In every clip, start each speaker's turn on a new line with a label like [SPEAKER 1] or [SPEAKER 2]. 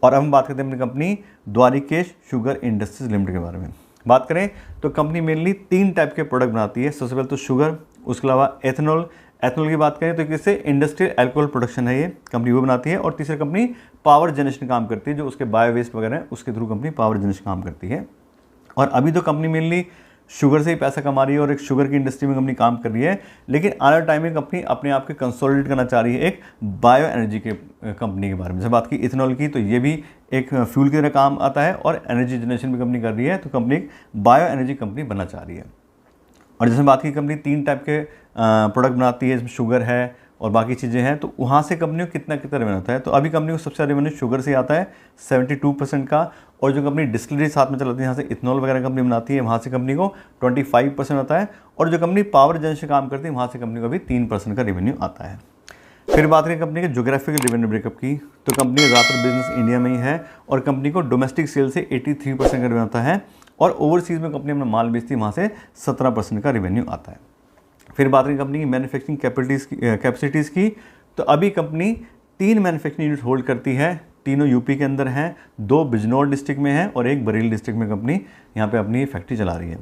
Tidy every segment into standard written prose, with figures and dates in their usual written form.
[SPEAKER 1] और अब हम बात करते हैं अपनी company Dwarikesh sugar industries limited के बारे में। बात करें तो कंपनी मेनली 3 टाइप के प्रोडक्ट बनाती है। सबसे पहले तो शुगर, उसके अलावा एथेनॉल की बात करें तो किससे इंडस्ट्रियल अल्कोहल प्रोडक्शन है, ये कंपनी वो बनाती है। और तीसरा कंपनी पावर जनरेशन काम करती है, जो उसके बायो वेस्ट वगैरह है उसके थ्रू कंपनी पावर जनरेशन काम करती है। और अभी तो कंपनी मेनली शुगर से ही पैसा कमा रही है और एक शुगर की इंडस्ट्री में कंपनी काम कर रही है, लेकिन आने वाले टाइम में कंपनी अपने आप के कंसोलिडेट करना चाह रही है एक बायो एनर्जी के कंपनी के बारे में। जब बात की इथेनॉल की, तो ये भी एक फ्यूल की तरह काम आता है और एनर्जी जनरेशन भी कंपनी कर रही है, तो कंपनी एक बायो एनर्जी कंपनी बनना चाह रही है। और जैसे बात की कंपनी 3 टाइप के प्रोडक्ट बनाती है, इसमें शुगर है और बाकी चीज़ें हैं, तो वहाँ से कंपनी को कितना रेवेन्यू आता है। तो अभी कंपनी को सबसे ज़्यादा रेवेन्यू शुगर से आता है 72% का, और जो कंपनी डिस्टिलरी साथ में चलाती है, यहाँ से इथेनॉल वगैरह कंपनी बनाती है, वहाँ से कंपनी को 25% आता है। और जो कंपनी पावर जनरेशन काम करती है, वहाँ से कंपनी को भी 3% का रेवेन्यू आता है। फिर बात करें कंपनी के ज्योग्राफिकल रेवेन्यू ब्रेकअप की, तो कंपनी का ज़्यादातर बिजनेस इंडिया में ही है और कंपनी को डोमेस्टिक सेल से 83% का रेवेन्यू आता है, और ओवरसीज़ में कंपनी अपना माल बेचती है, वहाँ से 17% का रेवेन्यू आता है। फिर बात करें कंपनी की मैन्युफैक्चरिंग कैपेसिटीज़ की, तो अभी कंपनी 3 मैन्युफैक्चरिंग यूनिट होल्ड करती है, तीनों यूपी के अंदर हैं, 2 बिजनौर डिस्ट्रिक्ट में है और एक बरेली डिस्ट्रिक्ट में कंपनी यहाँ पे अपनी फैक्ट्री चला रही है।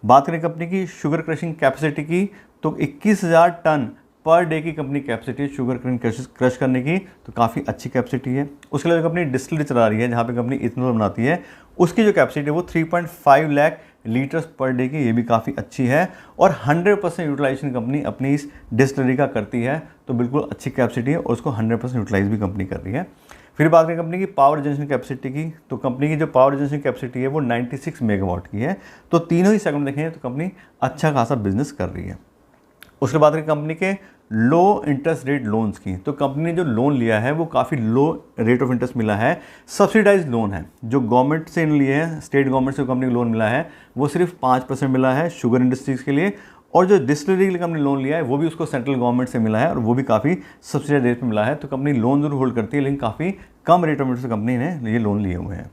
[SPEAKER 1] बात करें कंपनी की शुगर क्रशिंग कैपेसिटी की, तो 21,000 टन पर डे की कंपनी कैपेसिटी है शुगर क्रश करने की, तो काफ़ी अच्छी कैपेसिटी है। उसके लिए जो कंपनी डिस्टिलरी चला रही है, जहाँ पे कंपनी इथेनॉल बनाती है, उसकी जो कैपेसिटी है वो 3.5 लाख लीटर्स पर डे की, ये भी काफ़ी अच्छी है। और 100% यूटिलाइजेशन कंपनी अपनी इस डिस्टिलरी का करती है, तो बिल्कुल अच्छी कैपेसिटी है और उसको 100% यूटिलाइज भी कंपनी कर रही है। फिर बात करें कंपनी की पावर जनरेशन कैपेसिटी की, तो कंपनी की जो पावर जनरेशन कैपेसिटी है वो 96 मेगावाट की है, तो तीनों ही सेगमेंट देखें तो कंपनी अच्छा खासा बिजनेस कर रही है। उसके बाद कंपनी के लो इंटरेस्ट रेट लोन्स की, तो कंपनी ने जो लोन लिया है वो काफ़ी लो रेट ऑफ इंटरेस्ट मिला है, सब्सिडाइज लोन है। जो गवर्नमेंट से लिए हैं, स्टेट गवर्नमेंट से कंपनी को लोन मिला है वो सिर्फ 5% मिला है शुगर इंडस्ट्रीज़ के लिए, और जो डिस्टिलरी के लिए कंपनी लोन लिया है वो भी उसको सेंट्रल गवर्नमेंट से मिला है और वो भी काफ़ी सब्सिडाइज रेट में मिला है। तो कंपनी लोन जरूर होल्ड करती है, लेकिन काफ़ी कम रेट ऑफ इंटरेस्ट से कंपनी ने ये लोन लिए हुए हैं।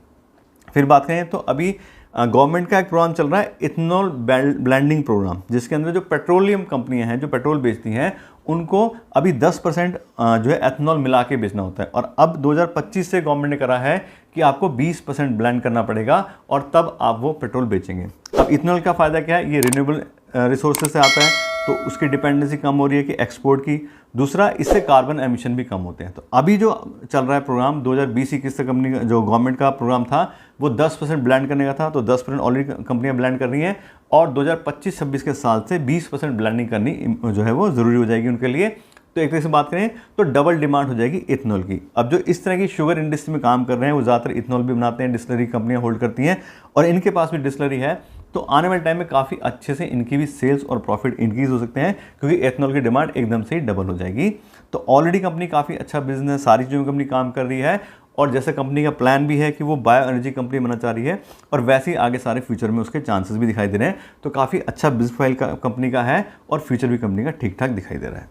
[SPEAKER 1] फिर बात करें तो अभी गवर्नमेंट का एक प्रोग्राम चल रहा है इथेनॉल ब्लेंडिंग प्रोग्राम, जिसके अंदर जो पेट्रोलियम कंपनियां हैं जो पेट्रोल बेचती हैं उनको अभी 10% जो है एथेनॉल मिला के बेचना होता है। और अब 2025 से गवर्नमेंट ने करा है कि आपको 20% ब्लेंड करना पड़ेगा और तब आप वो पेट्रोल बेचेंगे। अब इथेनॉल का फ़ायदा क्या है, ये रिन्यूएबल रिसोर्सेज से आता है, तो उसकी डिपेंडेंसी कम हो रही है कि एक्सपोर्ट की। दूसरा, इससे कार्बन एमिशन भी कम होते हैं। तो अभी जो चल रहा है प्रोग्राम 2020-21 से कंपनी जो गवर्नमेंट का प्रोग्राम था वो 10% ब्लेंड करने का था, तो 10% ऑलरेडी कंपनियां ब्लेंड कर रही हैं, और 2025-26 के साल से 20% ब्लेंडिंग करनी जो है वो ज़रूरी हो जाएगी उनके लिए। तो एक तरह से बात करें तो डबल डिमांड हो जाएगी इथेनॉल की। अब जो इस तरह की शुगर इंडस्ट्री में काम कर रहे हैं वो ज़्यादातर इथेनॉल भी बनाते हैं, डिस्टिलरी कंपनियां होल्ड करती हैं, और इनके पास भी डिस्टिलरी है, तो आने वाले टाइम में काफ़ी अच्छे से इनकी भी सेल्स और प्रॉफिट इंक्रीज हो सकते हैं, क्योंकि एथेनॉल की डिमांड एकदम से ही डबल हो जाएगी। तो ऑलरेडी कंपनी काफ़ी अच्छा बिजनेस, सारी चीज़ों में कंपनी काम कर रही है, और जैसे कंपनी का प्लान भी है कि वो बायो एनर्जी कंपनी बनना चाह रही है, और वैसे ही आगे सारे फ्यूचर में उसके चांसेस भी दिखाई दे रहे हैं। तो काफ़ी अच्छा बिजनेस फाइल का कंपनी का है और फ्यूचर भी कंपनी का ठीक ठाक दिखाई दे रहा है।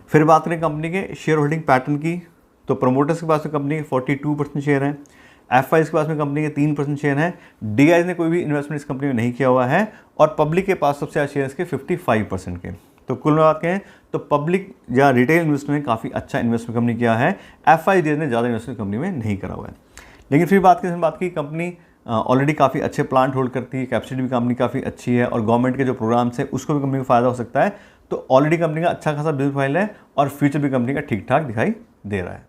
[SPEAKER 1] फिर बात करें कंपनी के शेयर होल्डिंग पैटर्न की, तो प्रमोटर्स के पास में कंपनी के 42% शेयर हैं, एफआईज के पास में कंपनी के 3% शेयर हैं, डीआईज ने कोई भी इन्वेस्टमेंट इस कंपनी में नहीं किया हुआ है, और पब्लिक के पास सबसे ज़्यादा शेयर इसके 55% के। तो कुल बात कहें तो पब्लिक या रिटेल इन्वेस्टर ने काफ़ी अच्छा इन्वेस्टमेंट कंपनी किया है, एफआईज ने ज़्यादा इन्वेस्टमेंट कंपनी में नहीं करा हुआ है। लेकिन फिर बात की कंपनी ऑलरेडी काफ़ी अच्छे प्लांट होल्ड करती है, कैपेसिटी भी कंपनी काफ़ी अच्छी है, और गवर्नमेंट के जो प्रोग्राम्स है उसको भी कंपनी को फ़ायदा हो सकता है। तो ऑलरेडी कंपनी का अच्छा खासा बिजनेस फाइल है और फ्यूचर भी कंपनी का ठीक ठाक दिखाई दे रहा है।